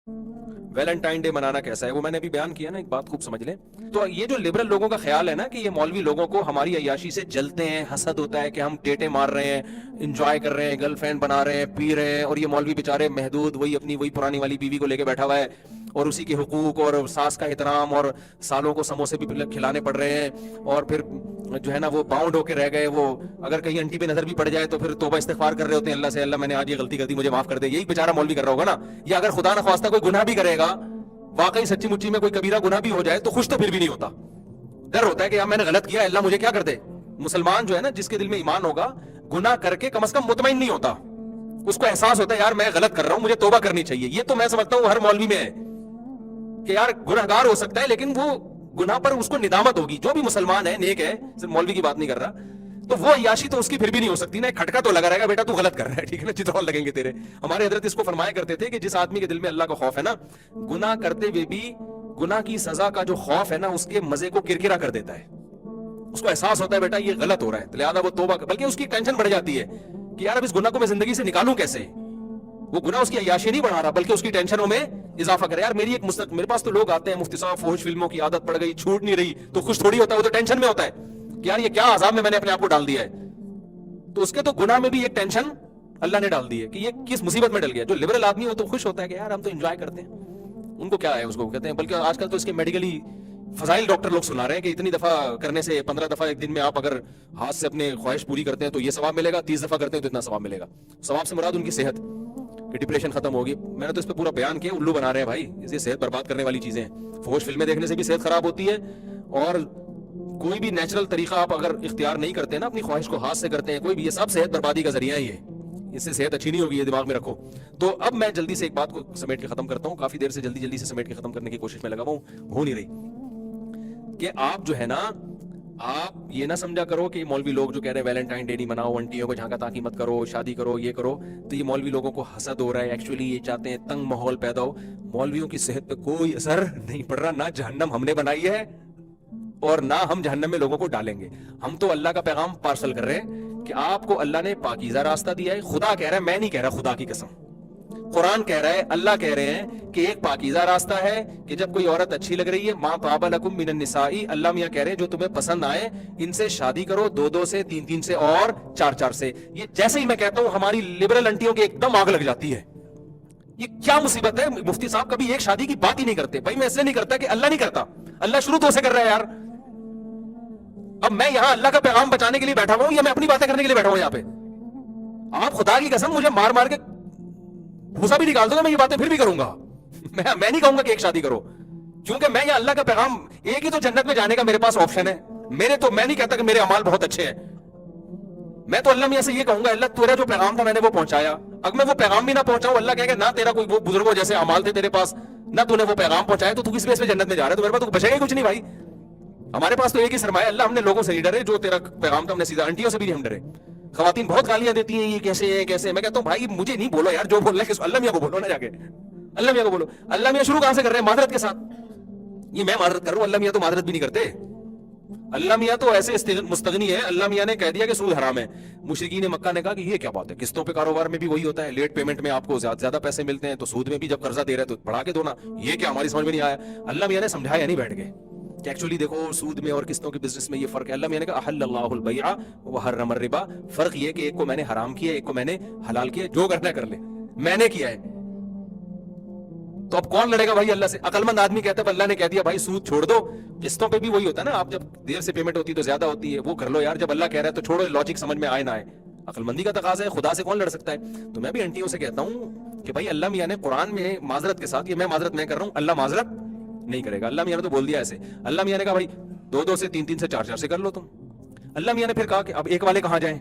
Valentine day منانا کیسا ہے وہ میں نے ابھی بیان کیا نا, ایک بات خوب سمجھ لیں. تو یہ جو لبرل لوگوں کا خیال ہے نا کہ یہ مولوی لوگوں کو ہماری عیاشی سے جلتے ہیں, حسد ہوتا ہے کہ ہم ٹیٹے مار رہے ہیں, انجوائے کر رہے ہیں, گرل فرینڈ بنا رہے ہیں, پی رہے ہیں, اور یہ مولوی بیچارے محدود وہی اپنی وہی پرانی والی بیوی کو لے کے بیٹھا ہوا ہے, اور اسی کے حقوق اور ساس کا احترام, اور سالوں کو سموسے بھی کھلانے پڑ رہے ہیں, اور پھر جو ہے نا وہ باؤنڈ ہو کے رہ گئے, وہ اگر کہیں انٹی پہ نظر بھی پڑ جائے تو پھر توبہ استغفار کر رہے ہوتے ہیں اللہ سے, اللہ میں نے آج یہ غلطی کر دی مجھے معاف کر دے. یہی بیچارہ مولوی کر رہا ہوگا نا. یا اگر خدا نخواستہ کوئی گناہ بھی کرے گا, واقعی سچی مچی میں کوئی کبیرہ گناہ بھی ہو جائے, تو خوش تو پھر بھی نہیں ہوتا, ڈر ہوتا ہے کہ یار میں نے غلط کیا, اللہ مجھے کیا کر دے. مسلمان جو ہے نا جس کے دل میں ایمان ہوگا, گناہ کر کے کم از کم مطمئن نہیں ہوتا, اس کو احساس ہوتا ہے یار میں غلط کر رہا ہوں, مجھے توبہ کرنی چاہیے. یہ تو میں سمجھتا ہوں ہر مولوی میں ہے کہ یار گناہگار ہو سکتا ہے لیکن وہ گناہ پر اس کو ندامت ہوگی. جو بھی مسلمان ہے نیک ہے, صرف مولوی کی بات نہیں کر رہا, تو وہ عیاشی تو اس کی پھر بھی نہیں ہو سکتی نا. ایک کھٹکا تو لگا رہے گا بیٹا تو غلط کر رہا ہے, ٹھیک ہے نا, چترول لگیں گے تیرے. ہمارے حضرت اس کو فرمایا کرتے تھے کہ جس آدمی کے دل میں اللہ کا خوف ہے نا, گناہ کرتے ہوئے بھی گناہ کی سزا کا جو خوف ہے نا اس کے مزے کو کرکرا کر دیتا ہے. اس کو احساس ہوتا ہے بیٹا یہ غلط ہو رہا ہے, لہٰذا وہ توبہ, بلکہ اس کی ٹینشن بڑھ جاتی ہے کہ یار اب اس گناہ کو میں زندگی سے نکالوں کیسے. وہ گناہ اس کی عیاشی نہیں بڑھا رہا بلکہ اس کی ٹینشنوں میں اضافہ کرے. یار میری ایک میرے پاس تو لوگ آتے ہیں, مفتی صاحب فوج فلموں کی عادت پڑ گئی, چھوٹ نہیں رہی, تو خوش تھوڑی ہوتا ہے, وہ تو ٹینشن میں ہوتا ہے کہ یار یہ کیا عذاب میں نے اپنے آپ کو ڈال دیا ہے. تو اس کے تو گناہ میں بھی ایک ٹینشن اللہ نے ڈال دی ہے کہ یہ کس مصیبت میں ڈل گیا. جو لبرل آدمی ہو تو خوش ہوتا ہے کہ یار ہم تو انجوائے کرتے ہیں, ان کو کیا ہے اس کو کہتے ہیں. بلکہ آج کل تو اس کے میڈیکلی فضائل ڈاکٹر لوگ سنا رہے ہیں کہ اتنی دفعہ کرنے سے 15 دفعہ ایک دن میں آپ اگر ہاتھ سے اپنے خواہش پوری کرتے ہیں تو یہ ثواب ملے گا, 30 دفعہ کرتے ہیں تو اتنا ثواب ملے گا. ثواب سے مراد ان کی صحت, کہ ڈپریشن ختم ہوگی. میں نے تو اس پہ پورا بیان کیا, الو بنا رہے ہیں بھائی, یہ صحت برباد کرنے والی چیزیں ہیں. فوش فلمیں دیکھنے سے بھی صحت خراب ہوتی ہے, اور کوئی بھی نیچرل طریقہ آپ اگر اختیار نہیں کرتے نا, اپنی خواہش کو ہاتھ سے کرتے ہیں کوئی بھی, یہ سب صحت بربادی کا ذریعہ ہی ہے. اس سے صحت اچھی نہیں ہوگی, یہ دماغ میں رکھو. تو اب میں جلدی سے ایک بات کو سمیٹ کے ختم کرتا ہوں, کافی دیر سے جلدی سے سمیٹ کے ختم کرنے کی کوشش میں لگا ہوں, ہو نہیں رہی. کہ آپ جو ہے نا, آپ یہ نہ سمجھا کرو کہ مولوی لوگ جو کہہ رہے ہیں ویلنٹائن ڈے نہیں مناؤ, انٹیوں کو جھانکا تاکی مت کرو, شادی کرو, یہ کرو, تو یہ مولوی لوگوں کو حسد ہو رہا ہے. ایکچولی یہ چاہتے ہیں تنگ ماحول پیدا ہو. مولویوں کی صحت پہ کوئی اثر نہیں پڑ رہا, نہ جہنم ہم نے بنائی ہے اور نہ ہم جہنم میں لوگوں کو ڈالیں گے. ہم تو اللہ کا پیغام پارسل کر رہے ہیں کہ آپ کو اللہ نے پاکیزہ راستہ دیا ہے. خدا کہہ رہا ہے, میں نہیں کہہ رہا, خدا کی قسم, قرآن کہہ رہا ہے, اللہ کہہ رہے ہیں کہ ایک پاکیزہ راستہ ہے کہ جب کوئی عورت اچھی لگ رہی ہے, ما طاب لکم من النساء, اللہ میاں کہہ رہے ہیں جو تمہیں پسند آئے ان سے شادی کرو, 2 سے 3 سے اور 4 سے. یہ جیسے ہی میں کہتا ہوں ہماری لبرل انٹیوں کی ایک دم آگ لگ جاتی ہے. یہ کیا مصیبت ہے, مفتی صاحب کبھی ایک شادی کی بات ہی نہیں کرتے. بھائی میں اس لیے نہیں کرتا کہ اللہ نہیں کرتا, اللہ شروع تو سے کر رہا ہے یار. اب میں یہاں اللہ کا پیغام بچانے کے لیے بیٹھا ہوں یا میں اپنی باتیں کرنے کے لیے بیٹھا ہوں یہاں پہ؟ آپ خدا کی قسم مجھے مار مار کے بھوسا بھی نکال دو گا, میں یہ باتیں پھر بھی کروں گا. میں نہیں کہوں گا کہ ایک شادی کرو, کیونکہ میں یہ اللہ کا پیغام, ایک ہی تو جنت میں جانے کا میرے پاس آپشن ہے. میں نہیں کہتا کہ میرے اعمال بہت اچھے ہیں. میں تو اللہ میاں سے یہ کہوں گا, اللہ تیرا جو پیغام تھا میں نے وہ پہنچایا. اگر میں وہ پیغام بھی نہ پہنچاؤں, اللہ کہے گا نہ تیرا کوئی وہ بزرگوں جیسے اعمال تھے تیرے پاس, نہ تو نے وہ پیغام پہنچایا, تو کس بیس پہ جنت میں جا رہا ہے؟ تو میرے پاس تو بچے گا کچھ نہیں بھائی. ہمارے پاس تو ایک ہی سرمایہ, اللہ ہم نے لوگوں سے نہیں ڈرے, جو تیرا پیغام تھا ہم نے سیدھا, انٹیوں سے بھی نہیں ہم ڈرے. خواتین بہت گالیاں دیتی ہیں, یہ کیسے ہے کیسے. میں کہتا ہوں بھائی مجھے نہیں بولو یار, جو بولنا ہے اللہ میاں کو بولو نا, جا کے اللہ میاں کو بولو. اللہ میاں شروع کہاں سے کر رہے ہیں؟ معذرت کے ساتھ. یہ میں معذرت کر رہا ہوں, اللہ میاں تو معذرت بھی نہیں کرتے. اللہ میاں تو ایسے مستغنی ہے, اللہ میاں نے کہہ دیا کہ سود حرام ہے. مشرکین مکہ نے کہا کہ یہ کیا بات ہے, قسطوں پہ کاروبار میں بھی وہی ہوتا ہے, لیٹ پیمنٹ میں آپ کو زیادہ پیسے ملتے ہیں, تو سود میں بھی جب قرضہ دے رہے تو بڑھا کے دو نا. یہ کیا ہماری سمجھ میں نہیں آیا. اللہ میاں نے سمجھایا نہیں بیٹھ کے کہ ایکچولی دیکھو سود میں اور قسطوں کے بزنس میں یہ فرق ہے. اللہ میاں نے کہا احل اللہ البیع وحرم الربا, فرق یہ کہ ایک کو میں نے حرام کیا, ایک کو میں نے حلال کیا, جو کرنا کر لے, میں نے کیا ہے. تو اب کون لڑے گا بھائی اللہ سے؟ عقل مند آدمی کہتا ہے اللہ نے کہہ دیا بھائی سود چھوڑ دو. قسطوں پہ بھی وہی ہوتا ہے نا, آپ جب دیر سے پیمنٹ ہوتی ہے تو زیادہ ہوتی ہے, وہ کر لو یار. جب اللہ کہہ رہا ہے تو چھوڑو, لاجک سمجھ میں آئے نہ آئے, عقل مندی کا تقاضا ہے, خدا سے کون لڑ سکتا ہے. تو میں بھی انٹیوں سے کہتا ہوں کہ بھائی اللہ میاں نے قرآن میں معذرت کے ساتھ, یہ میں معذرت میں کر رہا ہوں, اللہ معذرت نہیں کرے گا. اللہ میاں نے تو بول دیا ایسے. اللہ میاں نے کہا بھائی 2 سے 3 سے 4 سے کر لو تم. اللہ میاں نے پھر کہا کہ اب ایک والے کہاں جائیں,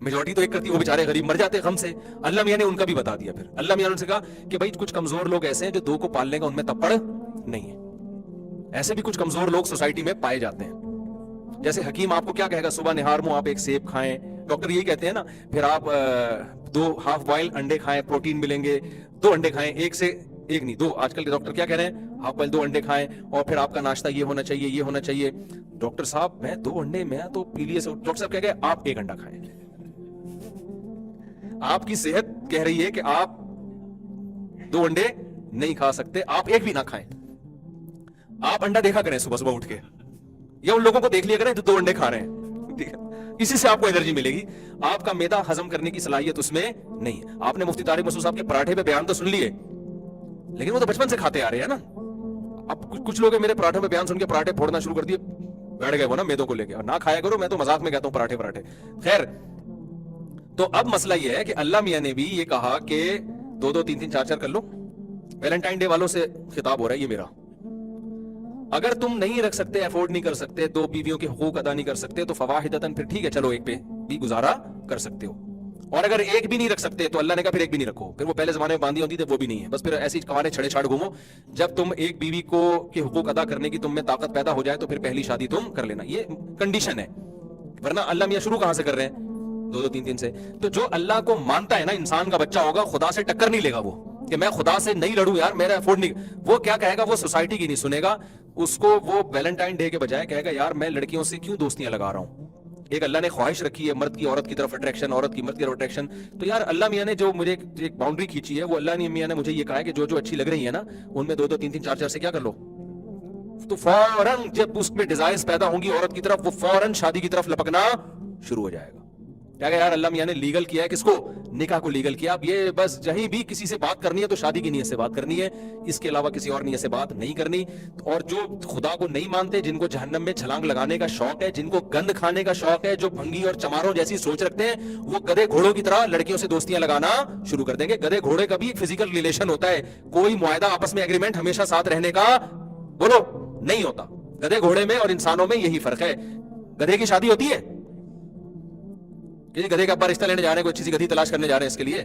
میجورٹی تو ایک کرتی, وہ بیچارے غریب مر جاتے غم سے. اللہ میاں نے ان کا بھی بتا دیا. پھر اللہ میاں نے ان سے کہا کہ بھائی کچھ کمزور لوگ ایسے ہیں جو 2 کو پالنے کا ان میں تپڑ نہیں ہے. ایسے بھی کچھ کمزور لوگ سوسائٹی میں پائے جاتے ہیں. جیسے حکیم آپ کو کیا کہے گا, صبح نہار منہ آپ ایک سیب کھائیں, ڈاکٹر یہی کہتے ہیں نا. پھر آپ 2 ہاف بوائل انڈے کھائیں, پروٹین ملیں گے. 2 انڈے کھائیں, ایک سے ایک نہیں 2. آج کل کے ڈاکٹر کیا کہہ رہے ہیں, ہاف بوائل 2 انڈے کھائیں, اور پھر آپ کا ناشتہ یہ ہونا چاہیے, یہ ہونا چاہیے. ڈاکٹر صاحب میں 2 انڈے, میں تو پیلیے سے. ڈاکٹر صاحب کہہ گئے آپ 1 انڈا کھائیں. آپ کی صحت کہہ رہی ہے کہ آپ 2 अंडे नहीं खा सकते, आप एक भी ना खाएं। आप अंडा देखा करें सुबह सुबह उठ के, या उन लोगों को देख लिया करें जो 2 अंडे खा रहे हैं, ठीक है, इसी से आपको एनर्जी मिलेगी। आपका मैदा हजम करने की सलाहियत उसमें नहीं है। आपने मुफ्ती तारिक मसूद साहब के पराठे पे बयान तो सुन लिए, लेकिन वो तो बचपन से खाते आ रहे हैं ना। अब कुछ लोग मेरे पराठे पे बयान सुन के पराठे फोड़ना शुरू कर दिए, बैठ गए वो ना मैदों को लेके, और ना खाया करो, मैं तो मजाक में कहता हूं पराठे पराठे। खैर, तो अब मसला ये है कि अल्लाह मियां ने भी ये कहा कि 2-2, 3-3, 4-4 कर लो। वैलेंटाइन डे वालों से खिताब हो रहा है ये मेरा। अगर तुम नहीं रख सकते, अफोर्ड नहीं कर सकते, 2 बीवियों के हुकूक अदा नहीं कर सकते, तो फवाहिदतन फिर ठीक है, चलो एक पे भी गुजारा कर सकते हो। और अगर एक भी नहीं रख सकते तो अल्लाह ने कहा फिर एक भी नहीं रखो। फिर वो पहले जमाने में बांधी होती थी, वो भी नहीं है, बस फिर ऐसी कमाने छड़े छाड़ घूमो। जब तुम एक बीवी को के हुकूक अदा करने की तुम में ताकत पैदा हो जाए तो फिर पहली शादी तुम कर लेना, ये कंडीशन है। वरना अल्लाह मियां शुरू कहां से कर रहे हैं? 2-2, 3-3 से। तो जो अल्लाह को मानता है ना, इंसान का बच्चा होगा, खुदा से टक्कर नहीं लेगा वो, कि मैं खुदा से नहीं लड़ूं यार, मेरा अफोर्ड नहीं। वो क्या कहेगा? वो सोसाइटी की नहीं सुनेगा, उसको वो वैलेंटाइन डे के बजाय कहेगा यार मैं लड़कियों से क्यों दोस्तियां लगा रहा हूं। एक अल्लाह ने ख्वाहिश रखी है मर्द की औरत की तरफ अट्रैक्शन, औरत की मर्द की तरफ अट्रैक्शन, तो यार अल्लाह मियां ने जो मुझे एक बाउंड्री खींची है, वो अल्लाह मियां ने मुझे ये कहा है कि जो जो अच्छी लग रही है ना, उनमें 2-2, 3-3, 4-4 से क्या कर लो। तो फौरन जब उसमें डिजायर्स पैदा होंगी औरत की तरफ, वो फौरन शादी की तरफ लपकना शुरू हो जाएगा। क्या यार अल्लाह मियां ने लीगल किया है, किसको? निकाह को लीगल किया। अब ये बस जहीं भी किसी से बात करनी है तो शादी की नीयत से बात करनी है, इसके अलावा किसी और नीयत से बात नहीं करनी। और जो खुदा को नहीं मानते, जिनको जहन्नम में छलांग लगाने का शौक है, जिनको गंद खाने का शौक है, जो भंगी और चमारों जैसी सोच रखते हैं, वो गधे घोड़ों की तरह लड़कियों से दोस्तियां लगाना शुरू कर देंगे। गधे घोड़े का भी एक फिजिकल रिलेशन होता है, कोई मुआहदा आपस में एग्रीमेंट हमेशा साथ रहने का बोलो नहीं होता। गधे घोड़े में और इंसानों में यही फर्क है। गधे की शादी होती है, किसी गधे का अब्बा रिश्ता लेने जा रहे हैं, कोई अच्छी सी गधी तलाश करने जा रहे हैं, इसके लिए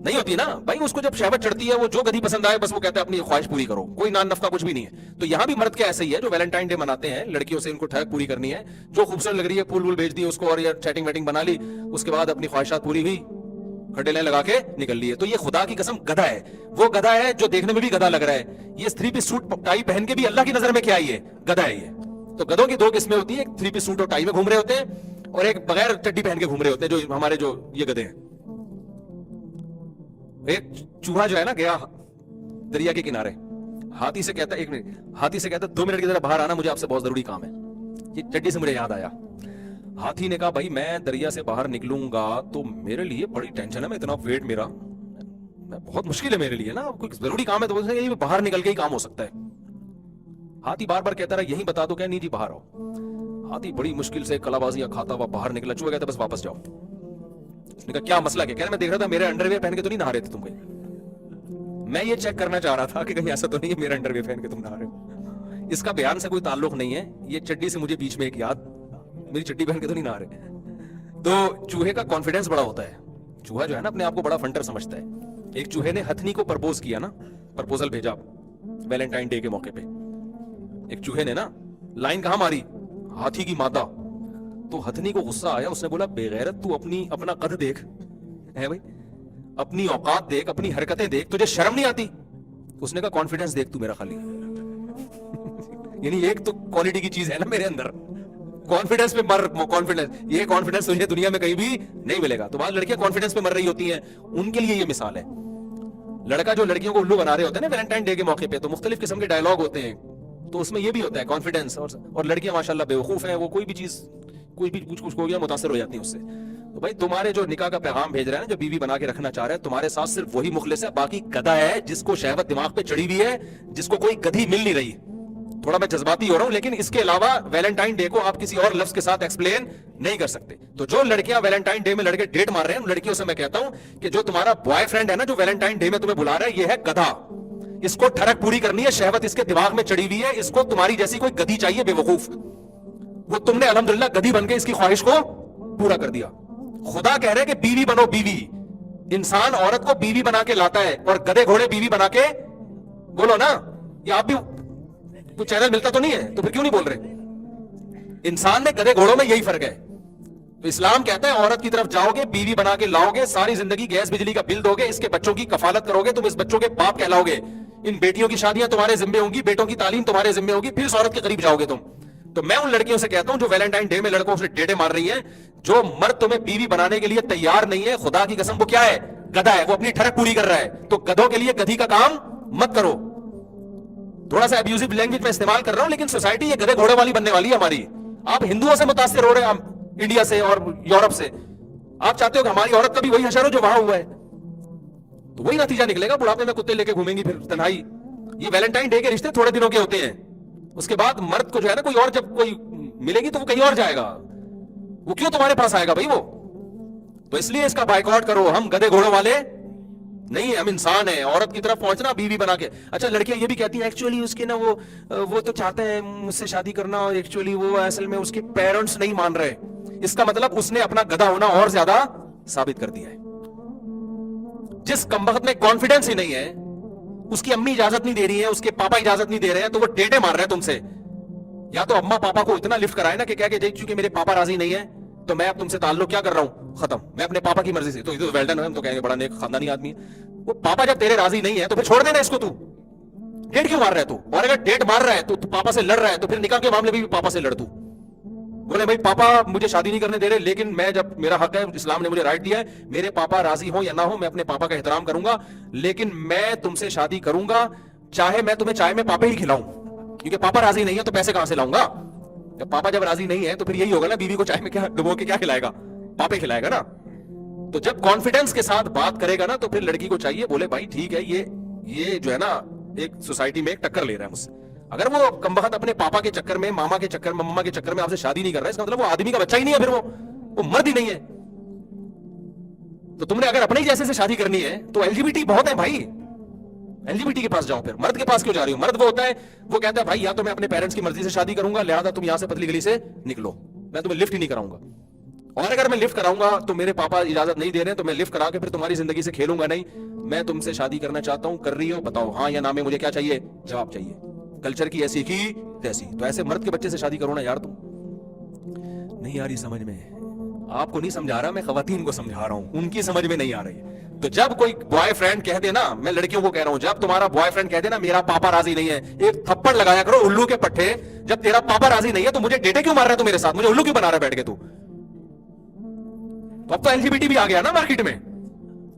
नहीं होती ना भाई। उसको जब शहवत चढ़ती है, वो जो गधी पसंद आए बस वो कहता है अपनी ख्वाहिश पूरी करो, कोई नान नफका कुछ भी नहीं है। तो यहां भी मर्द क्या ऐसे ही है, जो वैलेंटाइन डे मनाते हैं, लड़कियों से इनको ठहक पूरी करनी है, जो खूबसूरत लग रही है फूल वूल भेज दिए उसको, और यार चैटिंग वेटिंग बना ली, उसके बाद अपनी ख्वाहिशात पूरी हुई, खडेलें लगा के निकल लिए। तो ये खुदा की कसम गधा है। वो गधा है जो देखने में भी गधा लग रहा है। ये 3 पीस सूट टाई पहन के भी अल्लाह की नजर में क्या है? गधा है ये। तो गधों की 2 किस्में होती है, एक 3 पीस सूट और टाई में घूम रहे होते हैं, और एक बगैर चड्डी पहन के घूम रहे होते हैं, जो हमारे जो ये गधे हैं। एक चूहा जो है ना, गया दरिया के किनारे, हाथी से कहता है 1 मिनट, हाथी से कहता 2 मिनट की तरह बाहर आना, मुझे आपसे बहुत जरूरी काम है। ये चड्डी से मुझे याद आया। हाथी ने कहा भाई मैं दरिया से बाहर निकलूंगा तो मेरे लिए बड़ी टेंशन है, मैं इतना वेट मेरा बहुत मुश्किल है मेरे लिए ना, कोई जरूरी काम है तो बोलते हैं बाहर निकल के ही काम हो सकता है। हाथी बार बार कहता रहा यही बता दो, क्या नहीं जी बाहर आओ। हाथी बड़ी मुश्किल से कलाबाजियां खाता हुआ बाहर निकला। चूहा कहता बस वापस जाओ। उसने कहा क्या मसला क्या? मैं देख रहा था मेरे अंडरवेयर पहन के तो नहीं नहा रहे थे तुम कहीं, मैं ये चेक करना चाह रहा था कि कहीं ऐसा तो नहीं है मेरे अंडरवेयर पहन के तुम नहा रहे हो। इसका बयान से कोई ताल्लुक नहीं है, ये चड्डी से मुझे बीच में एक याद, मेरी चड्डी पहन के तो नहीं नहा रहे। तो चूहे का कॉन्फिडेंस बड़ा होता है। चूहा जो है ना अपने आप को बड़ा फंटर समझता है। एक चूहे ने हथनी को प्रपोज किया ना, प्रपोजल भेजा वैलेंटाइन डे के मौके पे। एक चूहे ने ना लाइन कहां मारी? हाथी की मादा। तो हथनी को गुस्सा आया, उसने बोला बेगैरत तू अपना कद देख है भाई, अपनी औकात देख, अपनी हरकतें देख, तुझे शर्म नहीं आती? उसने कहा कॉन्फिडेंस देख तू मेरा खाली। यानी एक तो क्वालिटी की चीज है ना मेरे अंदर, कॉन्फिडेंस पे मर। कॉन्फिडेंस, ये कॉन्फिडेंस तुझे दुनिया में कहीं भी नहीं मिलेगा। तो बाद लड़कियां कॉन्फिडेंस पे मर रही होती हैं, उनके लिए ये मिसाल है। लड़का जो लड़कियों को उल्लू बना रहे होते हैं ना वैलेंटाइन डे के मौके पे, तो मुख्तलिफ किस्म के डायलॉग होते हैं, तो उसमें ये भी होता है कॉन्फिडेंस। और लड़कियां माशाल्लाह बेवकूफ हैं, वो कोई भी चीज कोई भी कुछ हो गया मुतासर हो जाती है उससे। तो भाई तुम्हारे जो निकाह का पैगाम भेज रहा है ना, जो बीवी बना के रखना चाह रहा है, तुम्हारे साथ सिर्फ वही मुखलिस है, बाकी गधा है जिसको शहवत दिमाग पे चढ़ी हुई है, जिसको कोई गधी मिल नहीं रही। थोड़ा मैं जज्बाती हो रहा हूं, लेकिन इसके अलावा वैलेंटाइन डे को आप किसी और लफ्ज के साथ एक्सप्लेन नहीं कर सकते। तो जो लड़कियां वैलेंटाइन डे में लड़के डेट मार रहे हैं, उन लड़कियों से मैं कहता हूं कि जो तुम्हारा बॉयफ्रेंड है ना, जो वैलेंटाइन डे में तुम्हें बुला रहा है, ये है गधा। इसको ठरक पूरी करनी है, शहवत इसके दिमाग में चढ़ी हुई है, इसको तुम्हारी जैसी कोई गधी चाहिए बेवकूफ। वो तुमने अल्हम्दुलिल्लाह गधी बनके इसकी ख्वाहिश को पूरा कर दिया। खुदा कह रहे हैं कि बीवी बनो बीवी। इंसान औरत को बीवी बना के लाता है और गधे घोड़े बीवी बना के, बोलो ना, ये आप भी कोई चैनल मिलता तो नहीं है, तो फिर क्यों नहीं बोल रहे? इंसान में गधे घोड़ों में यही फर्क है। तो इस्लाम कहता है औरत की तरफ जाओगे, बीवी बना के लाओगे, सारी जिंदगी गैस बिजली का बिल दोगे, इसके बच्चों की कफालत करोगे, तुम इस बच्चों के बाप कहलाओगे, इन बेटियों की शादियां तुम्हारे जिम्मे होंगी, बेटों की तालीम तुम्हारे जिम्मे होगी, फिर इस औरत के करीब जाओगे तुम। तो मैं उन लड़कियों से कहता हूं जो वैलेंटाइन डे में लड़कों से डेटे मार रही हैं, जो मर्द तुम्हें बीवी बनाने के लिए तैयार नहीं है, खुदा की कसम वो क्या है? गधा है, वो अपनी ठरक पूरी कर रहा है, तो गधों के लिए गधी का काम मत करो। थोड़ा सा अब्यूजिव लैंग्वेज में इस्तेमाल कर रहा हूं, लेकिन सोसाइटी ये गधे घोड़े वाली बनने वाली है हमारी। आप हिंदुओं से मुतासिर हो रहे हैं, इंडिया से और यूरोप से। आप चाहते हो कि हमारी औरत का भी वही हशर हो जो वहां हुआ है, तो वही नतीजा निकलेगा, बुढ़ापे में कुत्ते लेके घूमेंगी फिर तन्हाई। ये वैलेंटाइन डे के रिश्ते थोड़े दिनों के होते हैं, उसके बाद मर्द को जो है ना कोई और जब कोई मिलेगी तो वो कहीं और जाएगा, वो क्यों तुम्हारे पास आएगा भाई वो। तो इसलिए इसका बाइकआउट करो। हम गधे घोड़ों वाले नहीं है, हम इंसान है। औरत की तरफ पहुंचना बीवी बना के। अच्छा, लड़कियां ये भी कहती हैं एक्चुअली उसके ना वो तो चाहते हैं मुझसे शादी करना, और एक्चुअली वो असल में उसके पेरेंट्स नहीं मान रहे। इसका मतलब उसने अपना गधा होना और ज्यादा साबित कर दिया है। जिस कमबख्त में कॉन्फिडेंस ही नहीं है, उसकी अम्मी इजाजत नहीं दे रही है, उसके पापा इजाजत नहीं दे रहे हैं, तो वो टेटे मार रहे हैं तुमसे। या तो अम्मा पापा को इतना लिफ्ट कराए ना कि क्या कि चूंकि मेरे पापा राजी नहीं है तो मैं अब तुमसे ताल्लुक क्या कर रहा हूं, खत्म, मैं अपने पापा की मर्जी से। तो ये तो वेल डन है, हम तो कहेंगे बड़ा नेक खानदानी आदमी है। वो पापा जब तेरे राजी नहीं है तो फिर छोड़ देना इसको। तू डेट क्यों मार रहा है तू? और अगर डेट मार रहा है तो पापा से लड़ रहा है, तो फिर निकाह के मामले में भी पापा से लड़ तू। बोले भाई पापा मुझे शादी नहीं करने दे रहे, लेकिन मैं जब मेरा हक है, इस्लाम ने मुझे राइट दिया है, मेरे पापा राजी हो या ना हो, मैं अपने पापा का एहतराम करूंगा, लेकिन मैं तुमसे शादी करूंगा चाहे मैं तुम्हें चाय में पापे ही खिलाऊं, क्योंकि पापा राजी नहीं है तो पैसे कहां से लाऊंगा। जब पापा जब राजी नहीं है तो फिर यही होगा ना, बीवी को चाय में क्या डुबो के क्या खिलाएगा, पापे खिलाएगा ना। तो जब कॉन्फिडेंस के साथ बात करेगा ना तो फिर लड़की को चाहिए बोले भाई ठीक है, ये जो है ना एक सोसाइटी में एक टक्कर ले रहा है मुझसे। अगर वो कमबख्त अपने पापा के चक्कर में, मामा के चक्कर में, मम्मा के चक्कर में आपसे शादी नहीं कर रहा है, इसका मतलब वो आदमी का बच्चा ही नहीं है, फिर वो मर्द ही नहीं है। तो तुमने अगर अपने ही जैसे से शादी करनी है तो एलजीबीटी बहुत है भाई, एलजीबीटी के पास जाओ, फिर मर्द के पास क्यों जा रही हो। मर्द वो होता है, वो कहता है भाई या तो मैं अपने पेरेंट्स की मर्जी से शादी करूंगा, लिहाजा तुम यहां से पतली गली से निकलो, मैं तुम्हें लिफ्ट ही नहीं कराऊंगा, और अगर मैं लिफ्ट कराऊंगा तो मेरे पापा इजाजत नहीं दे रहे हैं, तो मैं लिफ्ट करा के फिर तुम्हारी जिंदगी से खेलूंगा नहीं। मैं तुमसे शादी करना चाहता हूं, कर रही हो, बताओ हाँ या ना में, मुझे क्या चाहिए, जवाब चाहिए। कल्चर की ऐसी की तैसी। तो ऐसे मर्द के बच्चे से शादी करो ना यार तुम। नहीं आ रही समझ में, आपको नहीं समझा रहा, मैं खवातीन को समझा रहा हूं, उनकी समझ में नहीं आ रही। तो जब कोई बॉयफ्रेंड कह देना, मैं लड़कियों को कह रहा हूं, जब तुम्हारा बॉयफ्रेंड कह देना मेरा पापा राजी नहीं है, एक थप्पड़ लगाया करो उल्लू के पट्टे। जब तेरा पापा राजी नहीं है तो मुझे डेटे क्यों मार रहा है तू मेरे साथ, मुझे उल्लू क्यों बना रहा है बैठ के तू। तो अब तो एलजीबीटी भी आ गया ना मार्केट में।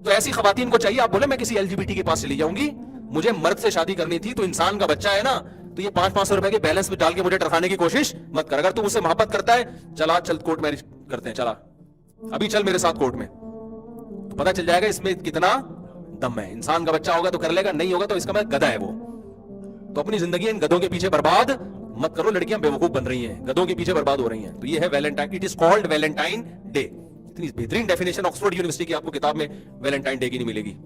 तो ऐसी खवातीन को चाहिए, आप बोले मैं किसी एलजीबीटी के पास चली जाऊंगी, मुझे मर्द से शादी करनी थी, तो इंसान का बच्चा है ना, तो ये 500-500 रुपए के बैलेंस में डाल के मुझे टरखाने की कोशिश मत कर। अगर तू मुझसे मोहब्बत करता है, चला चल कोर्ट मैरिज करते हैं, चला अभी चल मेरे साथ कोर्ट में, तो पता चल जाएगा इसमें कितना दम है। इंसान का बच्चा होगा तो कर लेगा, नहीं होगा तो इसका मतलब गधा है वो। तो अपनी जिंदगी इन गधों के पीछे बर्बाद मत करो। लड़कियां बेवकूफ बन रही हैं, गधों के पीछे बर्बाद हो रही हैं। तो ये है Valentine, it is called Valentine day. इतनी बेहतरीन डेफिनेशन ऑक्सफोर्ड यूनिवर्सिटी की आपको किताब में वैलेंटाइन डे की नहीं मिलेगी।